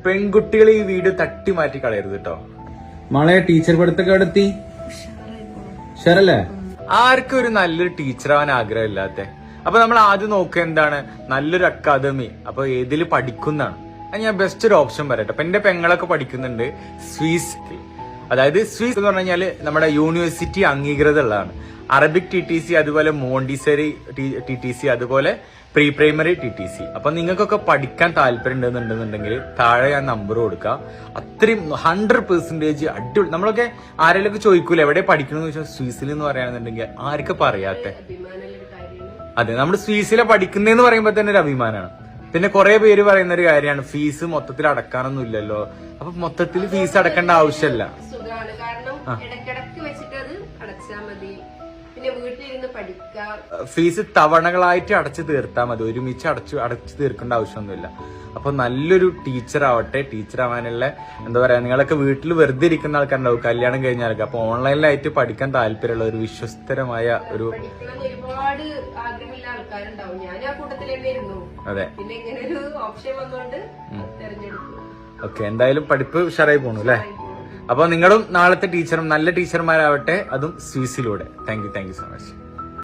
പെൺകുട്ടികൾ ഈ വീഡിയോ തട്ടി മാറ്റി കളയരുത് കേട്ടോ. മോളെ ടീച്ചർ പഠിത്തൊക്കെ എവിടെത്തി? ഉഷാറല്ലേ? ആർക്കും ഒരു നല്ലൊരു ടീച്ചർ ആവാൻ ആഗ്രഹമില്ലാത്ത. അപ്പൊ നമ്മൾ ആദ്യം നോക്കുക എന്താണ്, നല്ലൊരു അക്കാദമി. അപ്പൊ ഏതിൽ പഠിക്കുന്നതാണ്. ഞാൻ ബെസ്റ്റ് ഒരു ഓപ്ഷൻ പറയട്ടെ. അപ്പൊ എന്റെ പെങ്ങളൊക്കെ പഠിക്കുന്നുണ്ട് സ്വിസ്. അതായത് സ്വിസ് എന്ന് പറഞ്ഞു കഴിഞ്ഞാല് നമ്മുടെ യൂണിവേഴ്സിറ്റി അംഗീകൃതമുള്ളതാണ്. അറബിക് TTC, അതുപോലെ മോണ്ടിസറി TTC, അതുപോലെ പ്രീ പ്രൈമറി TTC. അപ്പൊ നിങ്ങൾക്കൊക്കെ പഠിക്കാൻ താല്പര്യം ഉണ്ടെന്നുണ്ടെന്നുണ്ടെങ്കിൽ താഴെ ഞാൻ നമ്പർ കൊടുക്കാം. അത്രയും 100% അടിപൊളി. നമ്മളൊക്കെ ആരെങ്കിലും ചോദിക്കൂല എവിടെ പഠിക്കണമെന്ന് ചോദിച്ചാൽ സ്വിസിൽ എന്ന് പറയുകയാണെന്നുണ്ടെങ്കിൽ ആർക്കും പറയാത്ത. അതെ, നമ്മൾ സ്വിസിലെ പഠിക്കുന്നതെന്ന് പറയുമ്പോൾ തന്നെ ഒരു അഭിമാനമാണ്. പിന്നെ കുറെ പേര് പറയുന്ന ഒരു കാര്യമാണ് ഫീസ് മൊത്തത്തിൽ അടക്കാനൊന്നും ഇല്ലല്ലോ. അപ്പൊ മൊത്തത്തിൽ ഫീസ് അടക്കേണ്ട ആവശ്യമില്ല. ഫീസ് തവണകളായിട്ട് അടച്ചു തീർത്താൽ മതി, ഒരുമിച്ച് അടച്ചു തീർക്കേണ്ട ആവശ്യമൊന്നുമില്ല. അപ്പൊ നല്ലൊരു ടീച്ചർ ആവട്ടെ. ടീച്ചർ ആവാനുള്ള എന്താ പറയാ, നിങ്ങളൊക്കെ വീട്ടിൽ വെറുതെ ഇരിക്കുന്ന ആൾക്കാരുണ്ടാവും കല്യാണം കഴിഞ്ഞാലൊക്കെ. അപ്പൊ ഓൺലൈനിലായിട്ട് പഠിക്കാൻ താല്പര്യമുള്ള ഒരു വിശ്വസ്തരമായ ഒരു ഒരുപാട് ആഗ്രഹമുള്ള ആൾക്കാരുണ്ടാവും. ഞാൻ ആ കൂട്ടത്തിലായിരുന്നു. അതെ, പിന്നെ ഇങ്ങനെ ഒരു ഓപ്ഷൻ വന്നോണ്ട് തെരഞ്ഞെടുത്തു. ഓക്കെ, എന്തായാലും പഠിപ്പ് ഉഷാറായി പോണു അല്ലെ. അപ്പൊ നിങ്ങളും നാളത്തെ ടീച്ചറും നല്ല ടീച്ചർമാരാവട്ടെ, അതും സ്വിസിലൂടെ. Thank you so much.